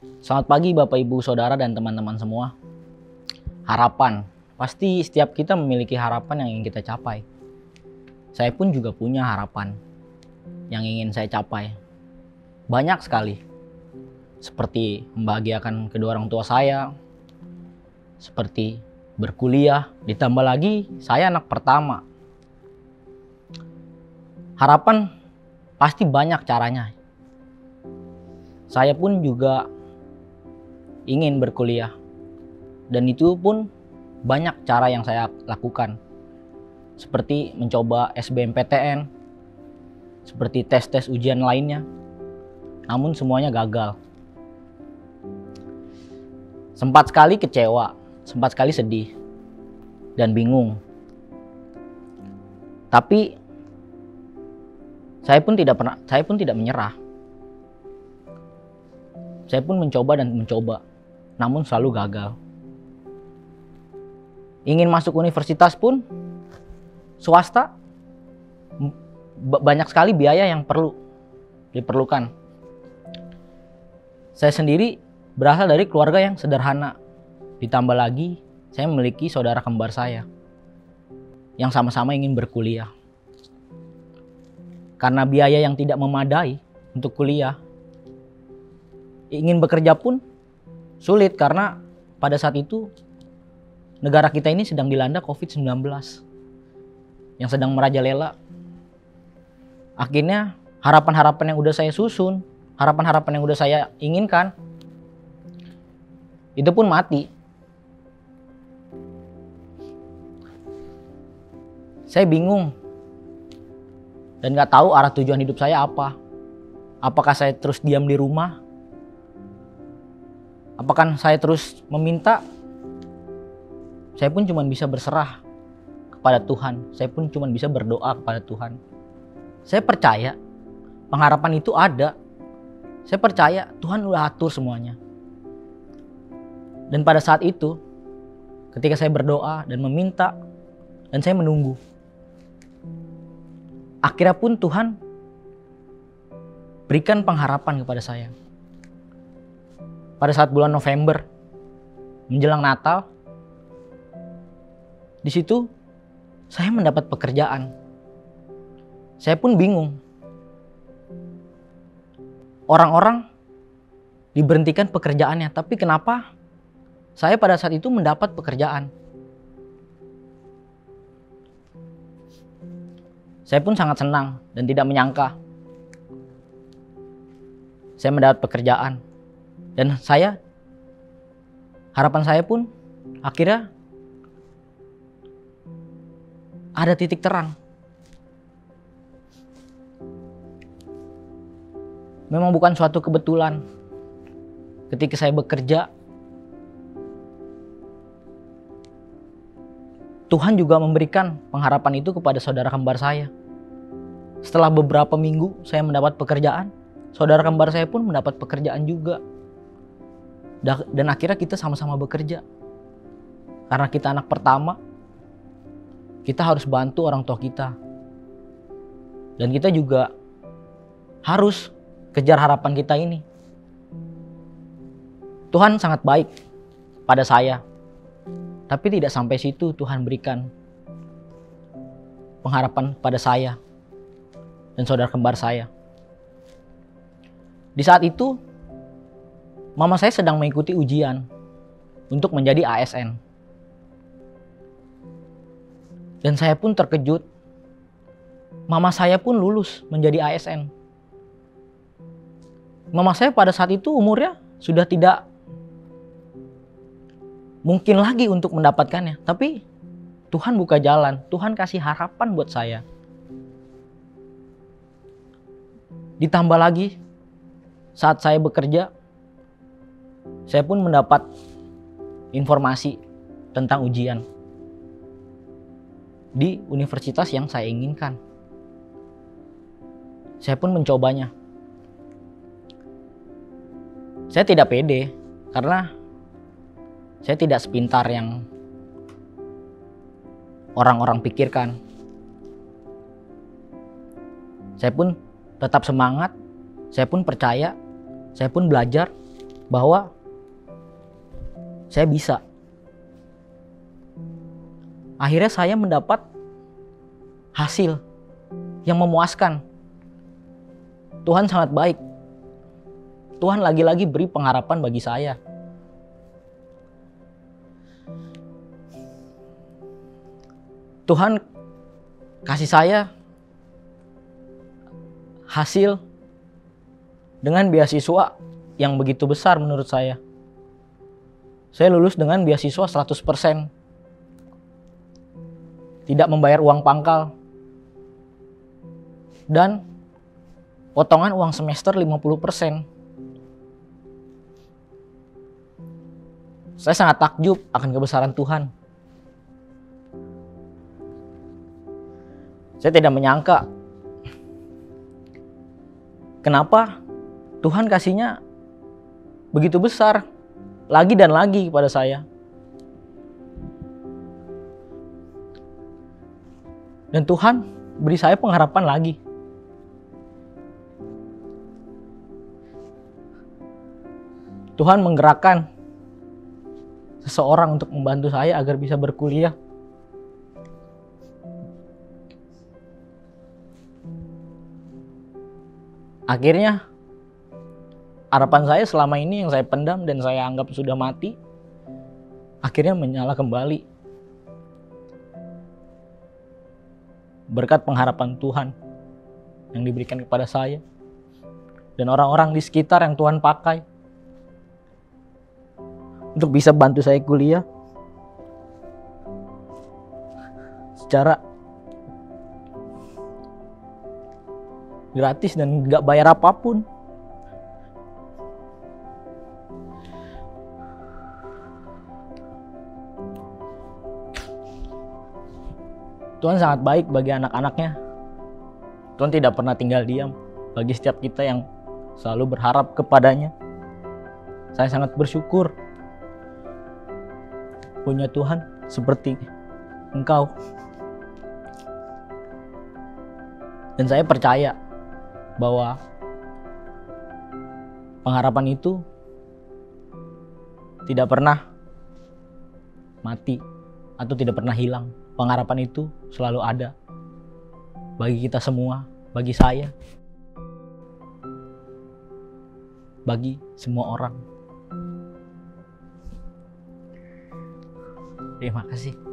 Selamat pagi Bapak Ibu Saudara dan teman-teman semua. Harapan. Pasti setiap kita memiliki harapan yang ingin kita capai. Saya pun juga punya harapan yang ingin saya capai. Banyak sekali. Seperti membahagiakan kedua orang tua saya. Seperti berkuliah. Ditambah lagi saya anak pertama. Harapan pasti banyak caranya. Saya pun juga ingin berkuliah, dan itu pun banyak cara yang saya lakukan, seperti mencoba SBMPTN, seperti tes-tes ujian lainnya, namun semuanya gagal. Sempat sekali kecewa, sempat sekali sedih dan bingung, tapi saya pun tidak menyerah. Saya pun mencoba dan mencoba, namun selalu gagal. Ingin masuk universitas pun swasta, banyak sekali biaya yang diperlukan. Saya sendiri berasal dari keluarga yang sederhana. Ditambah lagi saya memiliki saudara kembar saya yang sama-sama ingin berkuliah. Karena biaya yang tidak memadai untuk kuliah, ingin bekerja pun sulit karena pada saat itu negara kita ini sedang dilanda COVID-19 yang sedang merajalela. Akhirnya harapan-harapan yang udah saya susun, harapan-harapan yang udah saya inginkan, itu pun mati. Saya bingung dan gak tahu arah tujuan hidup saya apa. Apakah saya terus diam di rumah? Apakah saya terus meminta? Saya pun cuma bisa berserah kepada Tuhan. Saya pun cuma bisa berdoa kepada Tuhan. Saya percaya pengharapan itu ada. Saya percaya Tuhan udah atur semuanya. Dan pada saat itu, ketika saya berdoa dan meminta, dan saya menunggu, akhirnya pun Tuhan berikan pengharapan kepada saya. Pada saat bulan November menjelang Natal, di situ saya mendapat pekerjaan. Saya pun bingung. Orang-orang diberhentikan pekerjaannya, tapi kenapa saya pada saat itu mendapat pekerjaan? Saya pun sangat senang dan tidak menyangka saya mendapat pekerjaan. Dan harapan saya pun akhirnya ada titik terang. Memang bukan suatu kebetulan ketika saya bekerja, Tuhan juga memberikan pengharapan itu kepada saudara kembar saya. Setelah beberapa minggu saya mendapat pekerjaan, saudara kembar saya pun mendapat pekerjaan juga. Dan akhirnya kita sama-sama bekerja. Karena kita anak pertama, kita harus bantu orang tua kita. Dan kita juga harus kejar harapan kita ini. Tuhan sangat baik pada saya. Tapi tidak sampai situ Tuhan berikan pengharapan pada saya dan saudara kembar saya. Di saat itu, mama saya sedang mengikuti ujian untuk menjadi ASN. Dan saya pun terkejut. Mama saya pun lulus menjadi ASN. Mama saya pada saat itu umurnya sudah tidak mungkin lagi untuk mendapatkannya. Tapi Tuhan buka jalan, Tuhan kasih harapan buat saya. Ditambah lagi, saat saya bekerja, saya pun mendapat informasi tentang ujian di universitas yang saya inginkan. Saya pun mencobanya. Saya tidak pede karena saya tidak sepintar yang orang-orang pikirkan. Saya pun tetap semangat, saya pun percaya, saya pun belajar, bahwa saya bisa. Akhirnya saya mendapat hasil yang memuaskan. Tuhan sangat baik. Tuhan lagi-lagi beri pengharapan bagi saya. Tuhan kasih saya hasil dengan beasiswa yang begitu besar menurut saya. Saya lulus dengan beasiswa 100%. Tidak membayar uang pangkal. Dan potongan uang semester 50%. Saya sangat takjub akan kebesaran Tuhan. Saya tidak menyangka kenapa Tuhan kasihnya begitu besar lagi dan lagi kepada saya. Dan Tuhan beri saya pengharapan lagi. Tuhan menggerakkan seseorang untuk membantu saya agar bisa berkuliah. Akhirnya harapan saya selama ini yang saya pendam dan saya anggap sudah mati, akhirnya menyala kembali. Berkat pengharapan Tuhan yang diberikan kepada saya dan orang-orang di sekitar yang Tuhan pakai untuk bisa bantu saya kuliah secara gratis dan gak bayar apapun. Tuhan sangat baik bagi anak-anaknya. Tuhan tidak pernah tinggal diam bagi setiap kita yang selalu berharap kepadanya. Saya sangat bersyukur punya Tuhan seperti Engkau. Dan saya percaya bahwa pengharapan itu tidak pernah mati atau tidak pernah hilang. Pengharapan itu selalu ada bagi kita semua, bagi saya, bagi semua orang. Terima kasih.